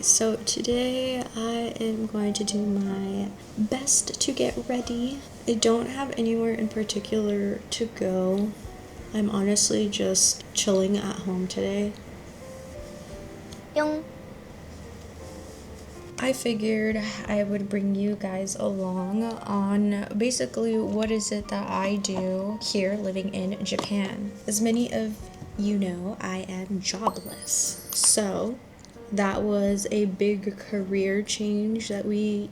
Okay, so today I am going to do my best to get ready. I don't have anywhere in particular to go. I'm honestly just chilling at home today. 뿅. I figured I would bring you guys along on basically what is it that I do here living in Japan. As many of you know, I am jobless. So that was a big career change that we,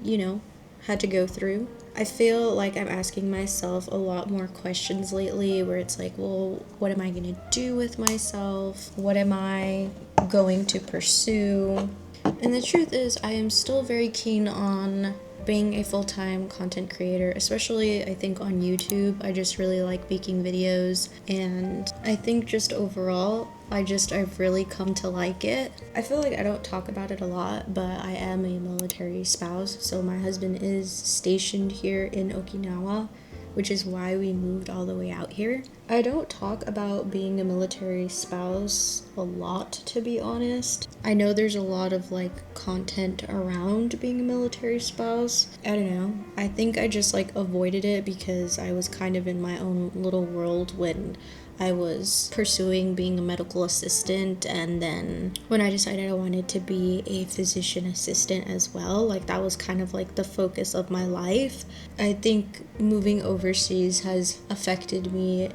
had to go through. I feel like I'm asking myself a lot more questions lately where it's like, well, what am I going to do with myself? What am I going to pursue? And the truth is, I am still very keen on being a full-time content creator, especially I think on YouTube. I just really like making videos, and I think just overall I've really come to like it. I feel like I don't talk about it a lot, but I am a military spouse, so my husband is stationed here in Okinawa, which is why we moved all the way out here. I don't talk about being a military spouse a lot, to be honest. I know there's a lot of content around being a military spouse. I don't know. I think I just avoided it because I was kind of in my own little world when I was pursuing being a medical assistant, and then when I decided I wanted to be a physician assistant as well, that was kind of the focus of my life. I think moving overseas has affected me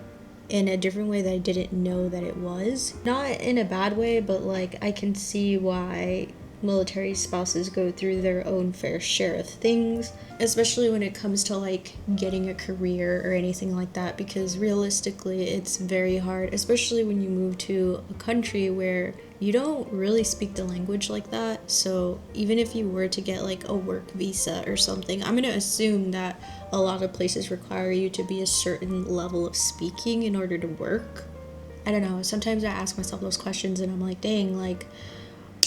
in a different way that I didn't know that it was. Not in a bad way, but I can see why military spouses go through their own fair share of things, especially when it comes to getting a career or anything like that, because realistically it's very hard, especially when you move to a country where you don't really speak the language like that. So even if you were to get a work visa or something, I'm gonna assume that a lot of places require you to be a certain level of speaking in order to work. I don't know, sometimes I ask myself those questions and I'm like, dang,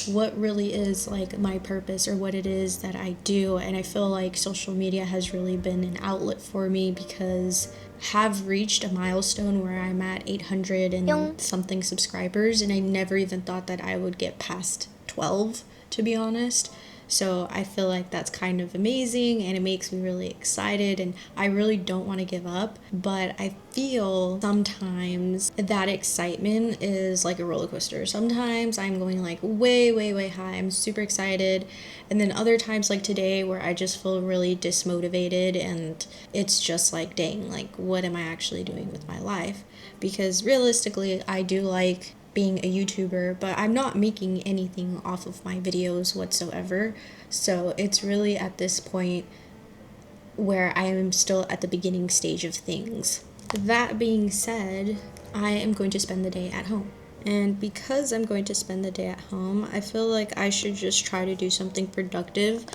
what really is my purpose or what it is that I do. And I feel like social media has really been an outlet for me, because have reached a milestone where I'm at 800 and something subscribers, and I never even thought that I would get past 12, to be honest. So I feel like that's kind of amazing and it makes me really excited, and I really don't want to give up, but I feel sometimes that excitement is like a roller coaster. Sometimes I'm going way, way, way high. I'm super excited. And then other times like today where I just feel really dismotivated, and it's just dang, what am I actually doing with my life? Because realistically, I do like being a YouTuber, but I'm not making anything off of my videos whatsoever. So it's really at this point where I am still at the beginning stage of things. That being said, I am going to spend the day at home. And because I'm going to spend the day at home, I feel like I should just try to do something productive.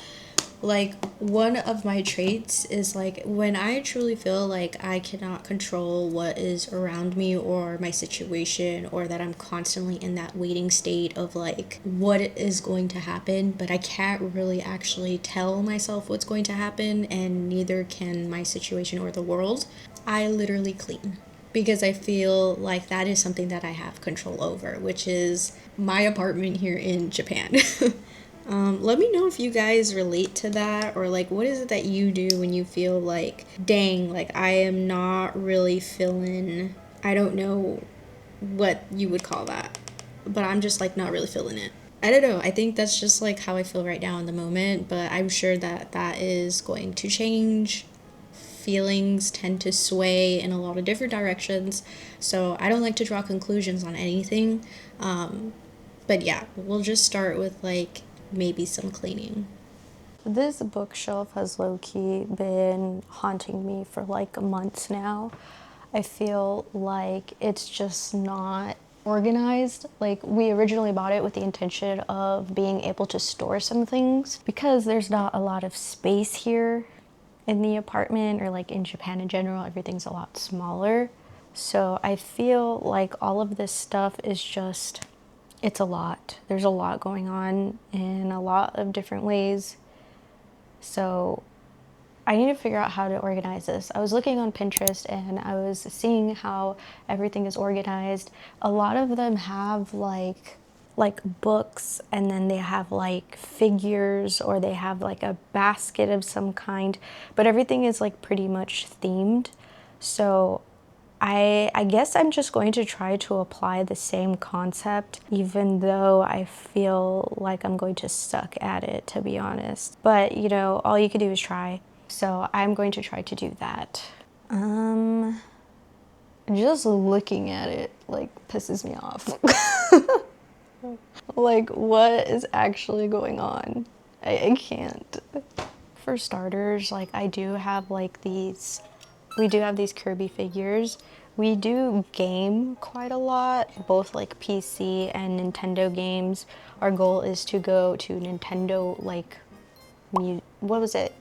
One of my traits is when I truly feel like I cannot control what is around me or my situation, or that I'm constantly in that waiting state of what is going to happen, but I can't really actually tell myself what's going to happen, and neither can my situation or the world, I literally clean. Because I feel like that is something that I have control over, which is my apartment here in Japan. Let me know if you guys relate to that, or what is it that you do when you feel dang, I am not really feeling, I don't know what you would call that, but I'm just not really feeling it. I don't know. I think that's just how I feel right now in the moment, but I'm sure that that is going to change. Feelings tend to sway in a lot of different directions, so I don't like to draw conclusions on anything. But yeah, we'll just start with maybe some cleaning. This bookshelf has low-key been haunting me for months now. I feel like it's just not organized. We originally bought it with the intention of being able to store some things, because there's not a lot of space here in the apartment, or in Japan in general, everything's a lot smaller. So I feel like all of this stuff is just, it's a lot. There's a lot going on in a lot of different ways. So I need to figure out how to organize this. I was looking on Pinterest and I was seeing how everything is organized. A lot of them have like books, and then they have like figures, or they have like a basket of some kind, but everything is like pretty much themed. So I guess I'm just going to try to apply the same concept, even though I feel like I'm going to suck at it, to be honest. But you know, all you can do is try. So I'm going to try to do that. Just looking at it like pisses me off. Like, what is actually going on? I can't. For starters, like I do have like these, we do have these Kirby figures. We do game quite a lot, both like PC and Nintendo games. Our goal is to go to Nintendo, like, what was it?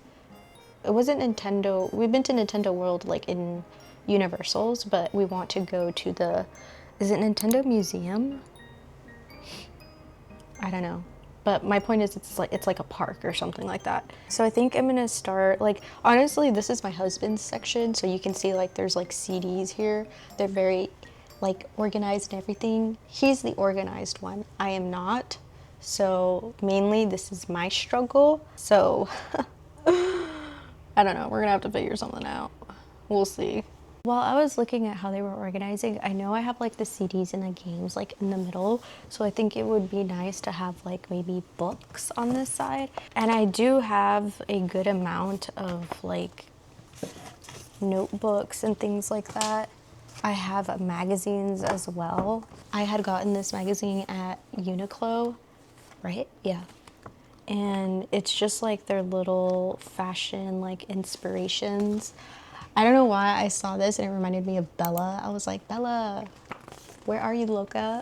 It wasn't Nintendo. We've been to Nintendo World, like in Universals, but we want to go to the, is it Nintendo Museum? I don't know. But my point is, it's like a park or something like that. So I think I'm gonna start, like, honestly, this is my husband's section, so you can see like there's like CDs here. They're very like organized and everything. He's the organized one. I am not. So mainly this is my struggle. So I don't know. We're gonna have to figure something out. We'll see. While I was looking at how they were organizing, I know I have like the CDs and the games like in the middle, so I think it would be nice to have like maybe books on this side. And I do have a good amount of like notebooks and things like that. I have magazines as well. I had gotten this magazine at Uniqlo, right? Yeah. And it's just like their little fashion like inspirations. I don't know why I saw this and it reminded me of Bella. I was like, Bella, where are you, Loca?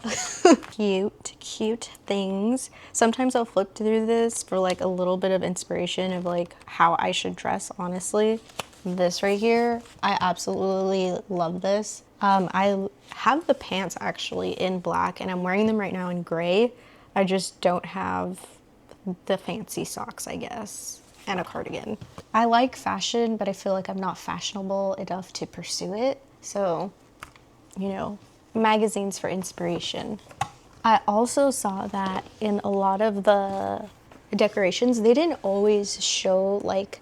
Cute things. Sometimes I'll flip through this for like a little bit of inspiration of like how I should dress, honestly. This right here, I absolutely love this. I have the pants actually in black and I'm wearing them right now in gray. I just don't have the fancy socks, I guess, and a cardigan. I like fashion, but I feel like I'm not fashionable enough to pursue it. So, you know, magazines for inspiration. I also saw that in a lot of the decorations, they didn't always show like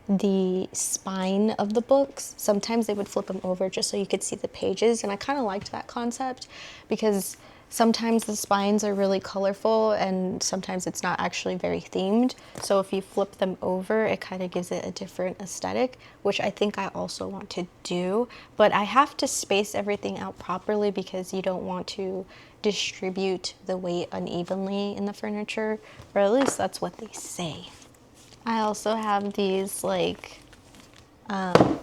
the spine of the books. Sometimes they would flip them over just so you could see the pages, and I kind of liked that concept because sometimes the spines are really colorful and sometimes it's not actually very themed. So if you flip them over, it kind of gives it a different aesthetic, which I think I also want to do. But I have to space everything out properly because you don't want to distribute the weight unevenly in the furniture, or at least that's what they say. I also have these like, well,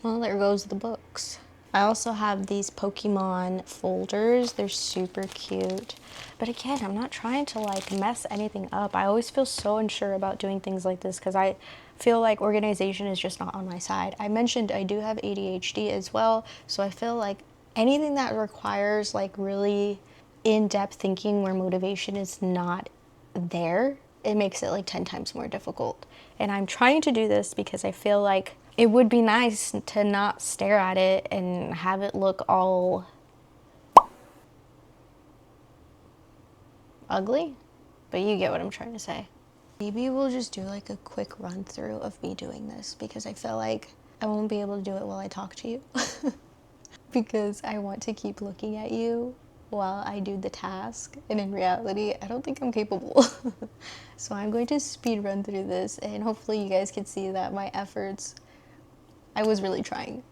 there goes the books. I also have these Pokemon folders. They're super cute. But again, I'm not trying to like mess anything up. I always feel so unsure about doing things like this because I feel like organization is just not on my side. I mentioned I do have ADHD as well, so I feel like anything that requires like really in-depth thinking where motivation is not there, it makes it like 10 times more difficult. And I'm trying to do this because I feel like it would be nice to not stare at it and have it look all ugly, but you get what I'm trying to say. Maybe we'll just do like a quick run through of me doing this because I feel like I won't be able to do it while I talk to you because I want to keep looking at you while I do the task, and in reality I don't think I'm capable. So I'm going to speed run through this and hopefully you guys can see that my efforts, I was really trying.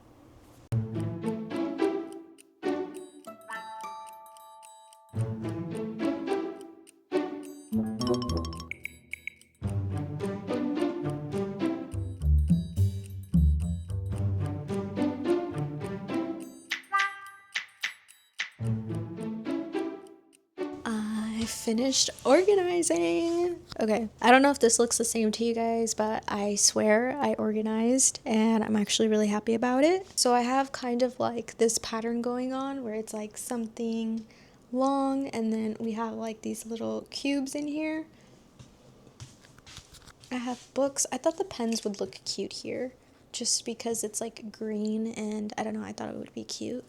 I finished organizing. Okay, I don't know if this looks the same to you guys, but I swear I organized and I'm actually really happy about it. So I have kind of like this pattern going on where it's like something long and then we have like these little cubes in here. I have books. I thought the pens would look cute here just because it's like green and I don't know, I thought it would be cute.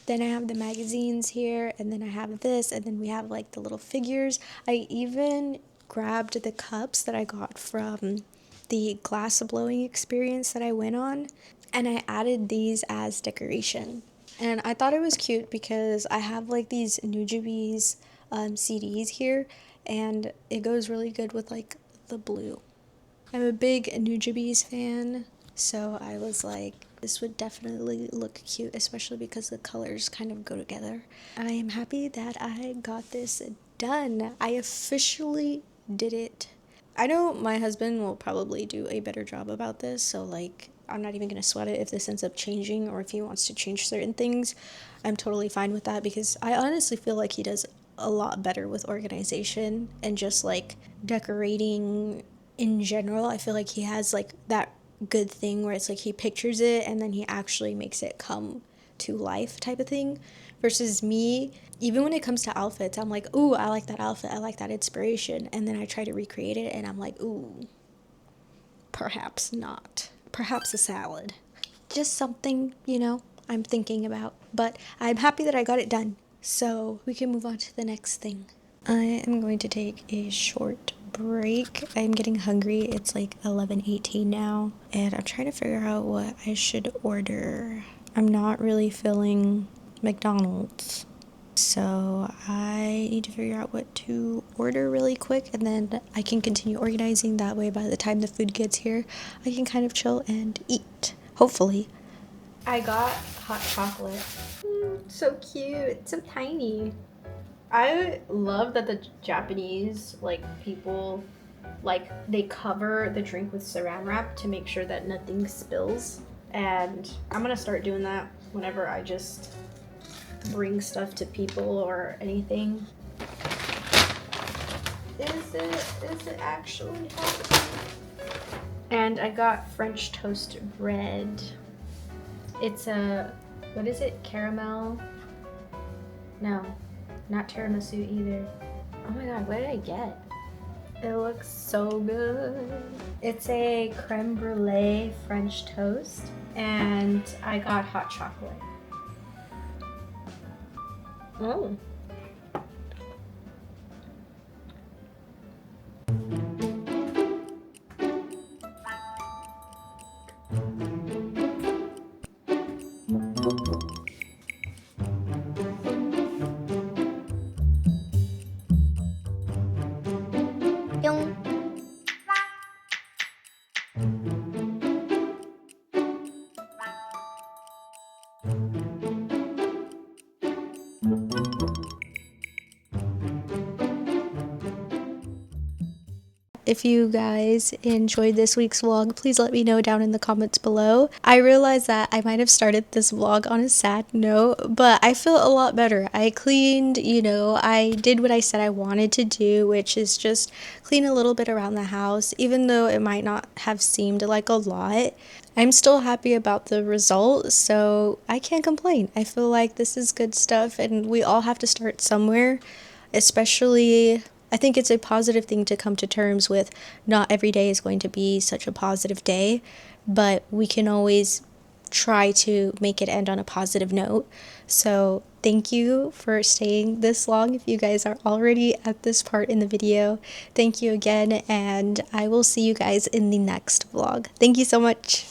Then I have the magazines here, and then I have this, and then we have like the little figures. I even grabbed the cups that I got from the glass blowing experience that I went on, and I added these as decoration. And I thought it was cute because I have like these Nujabes CDs here, and it goes really good with like the blue. I'm a big Nujabes fan, so I was like, this would definitely look cute, especially because the colors kind of go together. I am happy that I got this done. I officially did it. I know my husband will probably do a better job about this, so like I'm not even gonna sweat it if this ends up changing or if he wants to change certain things. I'm totally fine with that because I honestly feel like he does a lot better with organization and just like decorating in general. I feel like he has like that good thing where it's like he pictures it and then he actually makes it come to life type of thing, versus me, even when it comes to outfits, I'm like, ooh, I like that outfit, I like that inspiration, and then I try to recreate it and I'm like, ooh, perhaps not, perhaps a salad, just something, I'm thinking about. But I'm happy that I got it done, so we can move on to the next thing. I am going to take a short break. I'm getting hungry. It's like 11:18 now, and I'm trying to figure out what I should order. I'm not really feeling McDonald's, so I need to figure out what to order really quick, and then I can continue organizing. That way, by the time the food gets here, I can kind of chill and eat, hopefully. I got hot chocolate. So cute. So tiny. I love that the Japanese people they cover the drink with saran wrap to make sure that nothing spills. And I'm gonna start doing that whenever I just bring stuff to people or anything. Is it actually happening? And I got French toast bread. It's what is it? Caramel? No, not tiramisu either. Oh my god, what did I get? It looks so good. It's a creme brulee French toast, and I got hot chocolate. Oh. If you guys enjoyed this week's vlog, please let me know down in the comments below. I realize that I might have started this vlog on a sad note, but I feel a lot better. I cleaned, I did what I said I wanted to do, which is just clean a little bit around the house, even though it might not have seemed like a lot. I'm still happy about the result, so I can't complain. I feel like this is good stuff, and we all have to start somewhere, especially I think it's a positive thing to come to terms with. Not every day is going to be such a positive day, but we can always try to make it end on a positive note. So thank you for staying this long. If you guys are already at this part in the video, thank you again, and I will see you guys in the next vlog. Thank you so much.